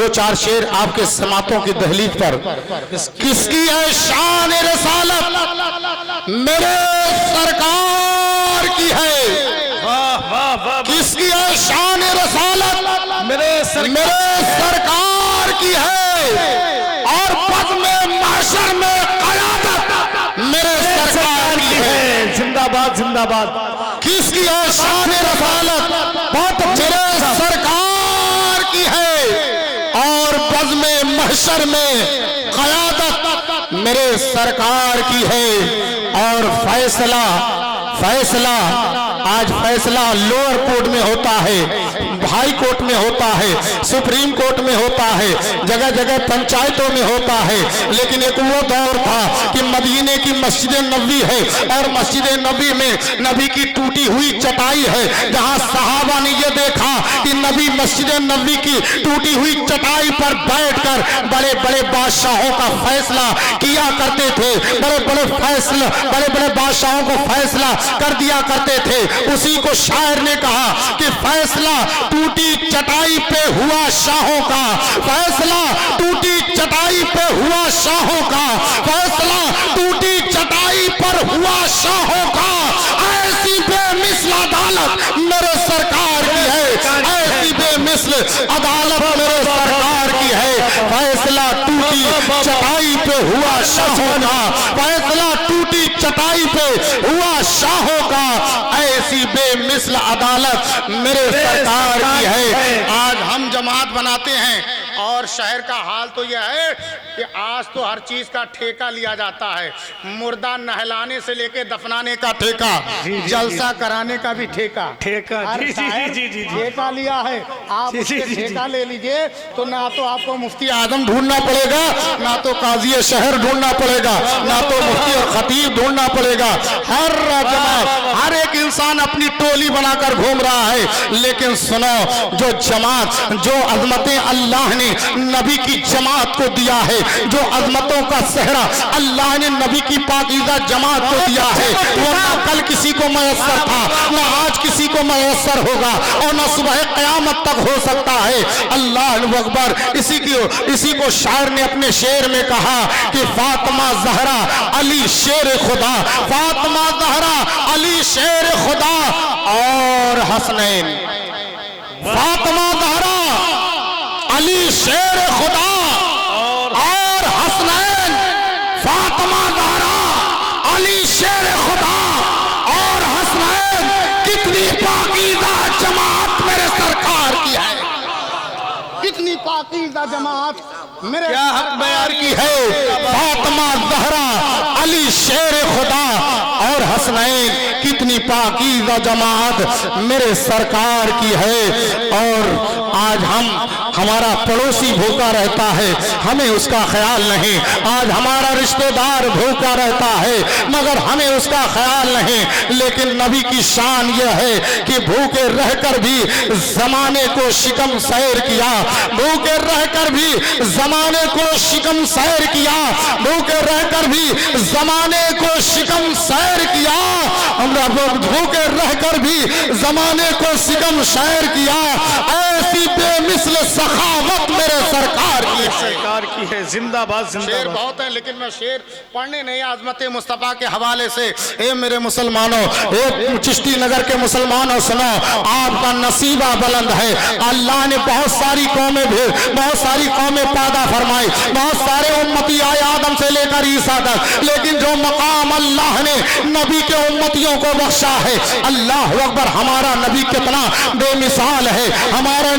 دو چار شعر آپ کے سماعتوں کی دہلیز پر. کس کی ہے شان رسالت میرے سرکار کی ہے. کس کی ہے شان رسالت میرے سرکار کی ہے. اور بزم محشر میں قیادت میرے سرکار کی ہے. زندہ باد زندہ باد. کس کی ہے شان رسالت میرے سرکار کی ہے. اور بزم محشر میں قیادت میرے سرکار کی ہے. اور فیصلہ آج فیصلہ لوور کورٹ میں ہوتا ہے, ہائی کورٹ میں ہوتا ہے, سپریم کورٹ میں ہوتا ہے, جگہ جگہ پنچایتوں میں ہوتا ہے. لیکن ایک وہ دور تھا کہ مدینے کی مسجد نبوی ہے اور مسجد نبوی میں نبی کی ٹوٹی ہوئی چٹائی ہے, جہاں صحابہ نے یہ دیکھا کہ نبی مسجد نبوی کی ٹوٹی ہوئی چٹائی پر بیٹھ کر بڑے بڑے بادشاہوں کا فیصلہ کیا کرتے تھے, بڑے بڑے بادشاہوں کو فیصلہ کر دیا کرتے تھے. اسی کو شاعر نے کہا کہ فیصلہ ٹوٹی چٹائی پہ ہوا شاہوں کا, فیصلہ ٹوٹی چٹائی پہ ہوا شاہوں کا, فیصلہ ٹوٹی چٹائی پر ہوا شاہوں کا. ایسی بے مثل عدالت میرے سرکار کی ہے, ایسی بے مثل عدالت میرے سرکار کی ہے. فیصلہ ٹوٹی چٹائی پہ ہوا شاہوں کا, فیصلہ ٹوٹی چٹائی پہ ہوا شاہوں کا. ایسی بے مثل عدالت میرے سرکار کی ہے. آج ہم جماعت بناتے ہیں اور شہر کا حال تو یہ ہے کہ آج تو ہر چیز کا ٹھیکہ لیا جاتا ہے. مردہ نہلانے سے لے کے دفنانے کا ٹھیکہ, جلسہ کرانے کا بھی ٹھیکہ ٹھیکہ لیا ہے. آپ اس کے ٹھیکہ لے لیجئے تو نہ تو آپ کو مفتی اعظم ڈھونڈنا پڑے گا, نہ تو قاضی شہر ڈھونڈنا پڑے گا, نہ تو مفتی اور خطیب ڈھونڈنا پڑے گا. ہر جماعت, ہر ایک انسان اپنی ٹولی بنا کر گھوم رہا ہے. لیکن سنو, جو جماعت, جو عظمتیں اللہ نے نبی کی جماعت کو دیا ہے, جو عظمتوں کا صحرا اللہ نے نبی کی پاکیزہ جماعت کو دیا ہے, وہ نہ کل کسی کو میسر تھا, نہ آج کسی کو میسر ہوگا, اور نہ صبح قیامت تک ہو سکتا ہے. اللہ اکبر. اسی کو شاعر نے اپنے شعر میں کہا کہ فاطمہ زہرا علی شیر خدا, فاطمہ زہرا علی شیر خدا اور حسنین. فاطمہ زہرا علی شیر خدا اور حسنین. فاطمہ زہرا علی شیر خدا اور حسنین. کتنی پاکیزہ جماعت میرے سرکار کی ہے, کتنی پاکیزہ جماعت میرے کیا حق بیان کی ہے. فاطمہ زہرا علی شیر خدا اور حسنین, کتنی پاکیزہ جماعت میرے سرکار کی ہے. اور آج ہمارا پڑوسی بھوکا رہتا ہے, ہمیں اس کا خیال نہیں. آج ہمارا رشتہ دار بھوکا رہتا ہے مگر ہمیں اس کا خیال نہیں. لیکن نبی کی شان یہ ہے کہ بھوکے رہ کر بھی زمانے کو شکم سیر کیا, بھوکے رہ کر بھی زمانے کو شکم سیر کیا, بھوکے رہ کر بھی زمانے کو شکم سیر کیا, بھوکے رہ کر بھی زمانے کو شکم سیر کیا. ایسی بے مثل سخاوت میرے سرکار کی ہے. زندہ باد. شعر بہت ہے لیکن میں شعر پڑھنے نہیں, عظمت مصطفیٰ کے حوالے سے. اے میرے مسلمانوں, اے چشتی نگر کے مسلمانوں, سنو, آپ کا نصیبہ بلند ہے. اللہ نے بہت ساری قومیں پیدا فرمائی, بہت سارے امتی آئے آدم سے لے کر عیسیٰ تک, لیکن جو مقام اللہ نے نبی کے امتیوں کو بخشا ہے, اللہ اکبر. ہمارا نبی کتنا بے مثال ہے, ہمارا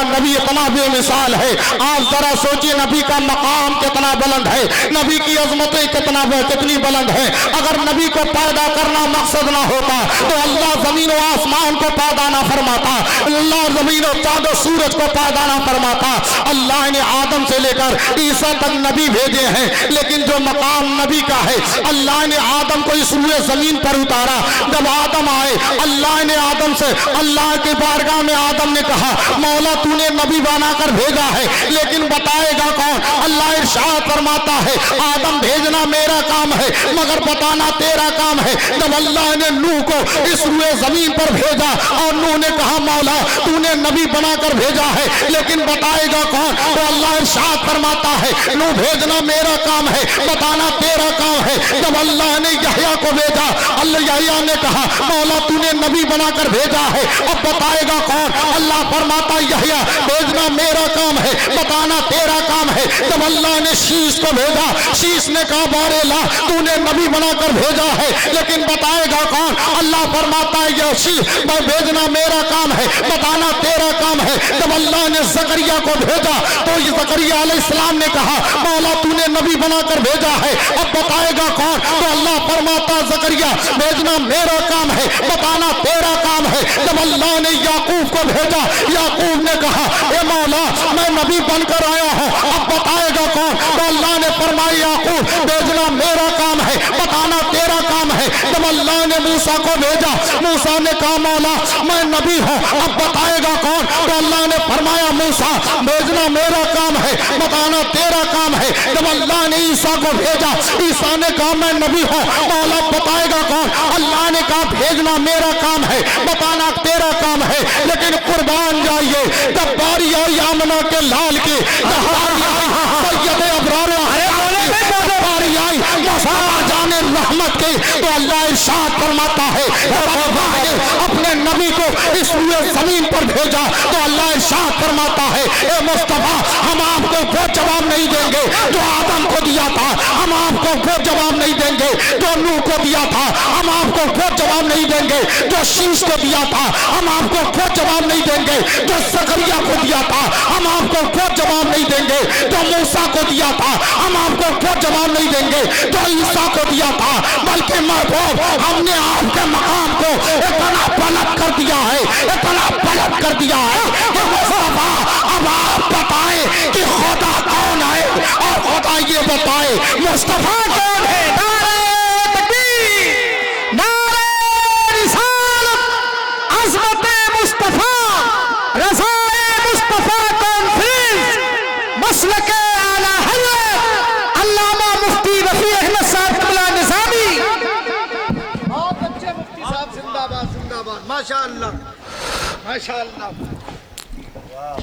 نبی اتنا بے مثال ہے. آپ ذرا سوچئے نبی کا مقام کتنا بلند ہے, نبی کی عظمتیں کتنی بلند ہے. اگر نبی کو پیدا کرنا مقصد نہ ہوتا تو اللہ زمین و آسمان کو پیدا نہ فرماتا, اللہ زمین و چاند و سورج کو پیدا نہ فرماتا. اللہ نے آدم سے لے کر عیسیٰ تک نبی بھیجے ہیں, لیکن جو مقام نبی کا ہے, اللہ نے آدم کو اس روئے زمین پر اتارا. جب آدم آئے, اللہ نے آدم سے, اللہ کے بارگاہ میں آدم نے کہا, مولا تو نے نبی بنا کر بھیجا ہے لیکن بتائے گا کون؟ اللہ ارشاد فرماتا ہے, آدم بھیجنا میرا کام ہے مگر بتانا تیرا کام ہے. جب اللہ نے نوح کو اس روئے زمین پر بھیجا اور نوح نے کہا, مولا تو نے نبی بنا کر بھیجا ہے لیکن بتائے بتائے گا کون؟ تو اللہ ارشاد فرماتا ہے نو بھیجنا میرا کام ہے، بتانا تیرا کام ہے۔ جب اللہ نے یحییٰ کو بھیجا، اللہ یحییٰ نے کہا مولا تو نے نبی بنا کر بھیجا ہے، اب بتائے گا کون؟ اللہ فرماتا یحییٰ بھیجنا میرا کام ہے، بتانا تیرا کام ہے۔ جب اللہ نے شیش کو بھیجا، شیش نے کہا بارے اللہ تو نے نبی بنا کر بھیجا ہے، لیکن بتائے گا کون؟ اللہ فرماتا ہے یہ شیش بھیجنا میرا کام ہے، بتانا تیرا کام ہے۔ جب اللہ نے زکریا کو بھیجا تو زکریا علیہ السلام نے کہا مولا تو نے نبی بنا کر بھیجا ہے، اب بتائے گا کون؟ تو اللہ فرماتا زکریا بھیجنا میرا کام ہے، بتانا تیرا کام ہے۔ جب اللہ نے یعقوب کو بھیجا، یعقوب نے کہا اے مولا میں نبی بن کر آیا ہوں، اب بتائے گا کون؟ تو اللہ نے فرمایا یعقوب بھیجنا میرا کام ہے، بتانا تیرا کام ہے۔ جب اللہ نے موسیٰ کو بھیجا، موسیٰ نے کہا مولا میں نبی ہوں، اب بتائے گا کون؟ تو اللہ نے فرمایا موسیٰ بھیجنا میرا کام ہے، بتانا تیرا کام ہے۔ جب اللہ نے عیسیٰ کو بھیجا، عیسیٰ نے کہا میں نبی ہوں، مولا بتائے گا کون؟ اللہ نے کہا بھیجنا میرا کام ہے، بتانا تیرا کام ہے۔ لیکن قربان جائیے جب باری آئی آمنہ کے لال کی، جب باری آئی سید ابرار باری آئی مصطفیٰ جان رحمت کی، تو اللہ ارشاد فرماتا ہے اپنے نبی کو اس روئے زمین پر بھیجا، تو اللہ ارشاد فرماتا ہے اے مصطفیٰ ہم آپ کو وہ جواب نہیں دیں گے جو آدم کو دیا تھا، ہم آپ کو وہ جواب نہیں دیں گے جو نوح کو دیا تھا، ہم آپ کو وہ جواب نہیں دیں گے جو شیش کو دیا تھا، ہم آپ کو وہ جواب نہیں دیں گے جو زکریا کو دیا تھا، ہم آپ کو وہ جواب نہیں دیں گے جو موسیٰ کو دیا تھا، ہم آپ کو وہ جواب نہیں دیں گے جو عیسیٰ کو دیا تھا، بلکہ محبوب ہم نے آپ کے مقام کو اتنا بلند کر دیا ہے، اتنا بلند کر دیا ہے کہ مصطفیٰ اب آپ بتائیں کہ خدا کون ہے، اور خدا یہ بتائے مصطفیٰ کون ہے۔ نعرہ تکبیر، نعرہ رسالت، عظمت مصطفیٰ، رضائے مصطفیٰ کانفرنس، مسلک اعلیٰ حضرت علامہ مفتی رفیع احمد صاحب قبلہ نظامی۔ بہت اچھے مفتی صاحب، زندہ باد زندہ باد، ماشاءاللہ ماشاءاللہ۔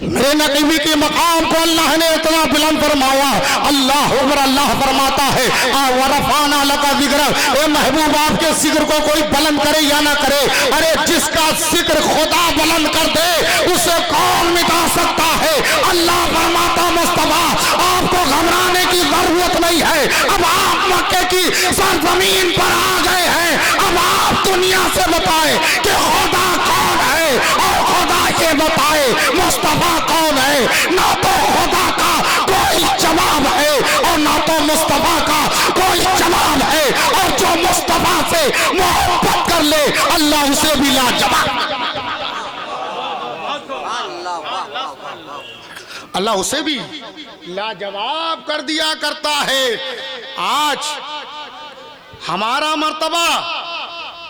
میرے نقیبی کے مقام کو اللہ نے اتنا بلند فرمایا، اللہ اکبر، اللہ فرماتا ہے وَرَفَعْنَا لَكَ ذِكْرَكَ، اے محبوب آپ کے ذکر کو کوئی بلند کرے یا نہ کرے، ارے جس کا ذکر خدا بلند کر دے اسے کون مٹا سکتا ہے۔ اللہ فرماتا مصطفیٰ آپ کو گھبرانے کی ضرورت نہیں ہے، اب آپ مکے کی سرزمین پر آ گئے ہیں، اب آپ دنیا سے بتائیں کہ خدا کون ہے، اور خدا یہ بتائے مصطفیٰ کون ہے۔ نہ تو خدا کا کوئی جواب ہے اور نہ تو مصطفیٰ کا کوئی جواب ہے، اور جو مصطفیٰ سے محبت کر لے اللہ اسے بھی لاجواب، اللہ اسے بھی لاجواب کر دیا کرتا ہے۔ آج ہمارا مرتبہ،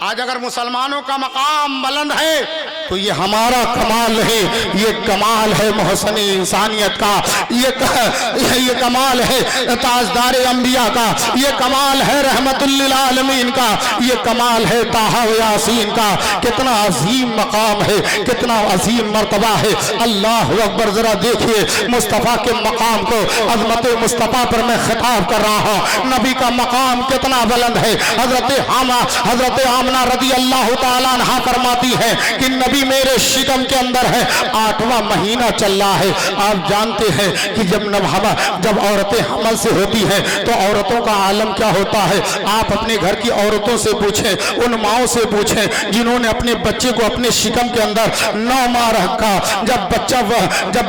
آج اگر مسلمانوں کا مقام بلند ہے تو یہ ہمارا کمال نہیں، یہ کمال ہے محسن انسانیت کا، یہ کمال ہے تاجدار انبیاء کا، یہ کمال ہے رحمت للعالمین کا، یہ کمال ہے طٰہٰ و یاسین کا۔ کتنا عظیم مقام ہے، کتنا عظیم مرتبہ ہے۔ اللہ اکبر، ذرا دیکھیے مصطفیٰ کے مقام کو، عظمت مصطفیٰ پر میں خطاب کر رہا ہوں۔ نبی کا مقام کتنا بلند ہے۔ حضرت آمنہ رضی اللہ تعالیٰ عنہ فرماتی ہے کہ نبی میرے شکم کے اندر ہے، 8واں مہینہ چل رہا ہے۔ آپ جانتے ہیں کہ جب عورتیں حمل سے ہوتی ہیں تو عورتوں کا عالم کیا ہوتا ہے۔ آپ اپنے گھر کی عورتوں سے پوچھیں، ان ماؤں سے پوچھیں جنہوں نے اپنے بچے کو اپنے شکم کے اندر 9 ماہ رکھا۔ جب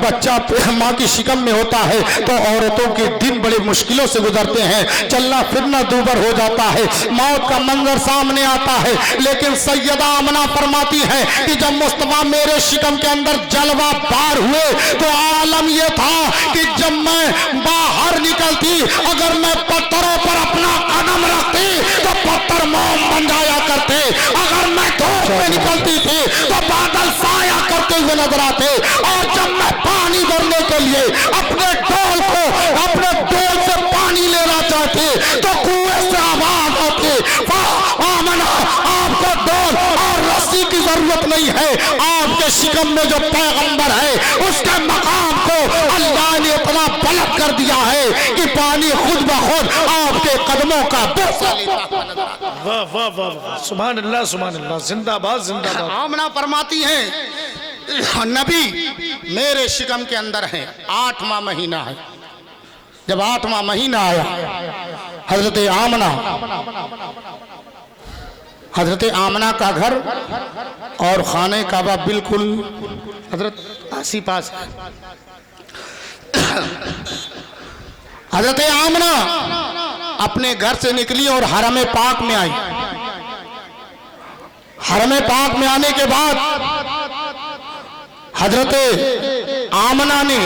بچہ ماں کی شکم میں ہوتا ہے تو عورتوں کے دن بڑے مشکلوں سے گزرتے ہیں، چلنا پھرنا دوبر ہو جاتا ہے، موت کا منظر سامنے آتا ہے۔ لیکن سیدہ آمنہ فرماتی ہے کہ جب مصطفیٰ میرے شکم کے اندر جلوہ بار ہوئے تو عالم یہ تھا کہ جب میں باہر نکلتی، اگر میں پتھروں پر اپنا قدم رکھتی تو پتھر موم بن جایا کرتے، اگر میں دھوپ میں نکلتی تھی تو بادل سایہ کرتے ہوئے نظر آتے، اور جب میں پانی بھرنے کے لیے اپنے ڈول سے پانی لینا چاہتی تو کنویں سے آواز آتی، آمنہ آپ کو ڈول اور رسی کی ضرورت نہیں ہے. آپ کے شکم میں جو پیغمبر ہے اس کے مقام کو اللہ نے اتنا بلند کر دیا ہے کہ پانی خود بخود آپ کے قدموں کا بوسہ لیتا نظر آتا ہے. واہ واہ واہ واہ، سبحان اللہ سبحان اللہ، زندہ باد زندہ باد. آمنہ فرماتی ہیں نبی میرے شکم کے اندر ہے، 8واں مہینہ ہے. جب 8واں مہینہ آیا حضرت آمنہ کا گھر اور خانہ کعبہ بالکل حضرت آسی پاس ہے. حضرت آمنہ اپنے گھر سے نکلی اور حرم پاک میں آئی. حرم پاک میں آنے کے بعد حضرت آمنہ نے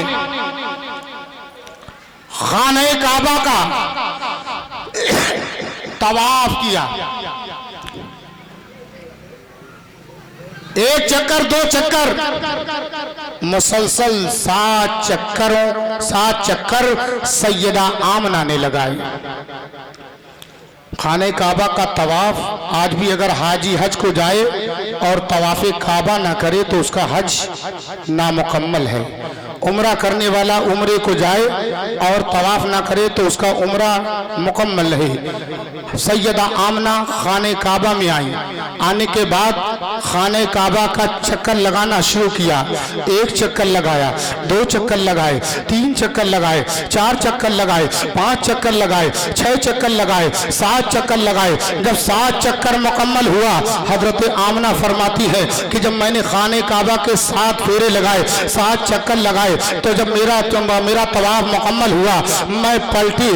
خانہ کعبہ کا طواف کیا. ایک چکر، 2 چکر، مسلسل 7 چکر سیدہ آمنہ نے لگائے. خانہ کعبہ کا طواف آج بھی اگر حاجی حج کو جائے اور طواف کعبہ نہ کرے تو اس کا حج نامکمل ہے. عمرہ کرنے والا عمرے کو جائے اور طواف نہ کرے تو اس کا عمرہ مکمل ہے. سیدہ آمنہ خانہ کعبہ میں آئی. آنے کے بعد خانہ کعبہ کا چکر لگانا شروع کیا. 1 چکر لگایا، 2 چکر لگائے، 3 چکر لگائے، 4 چکر لگائے، 5 چکر لگائے، 6 چکر لگائے، 7 چکر لگائے. جب 7 چکر مکمل ہوا حضرت آمنہ فرماتی ہے کہ جب میں نے خانہ کعبہ کے 7 پھیرے لگائے، 7 چکر لگائے تو جب میرا طواف مکمل ہوا میں پلٹی.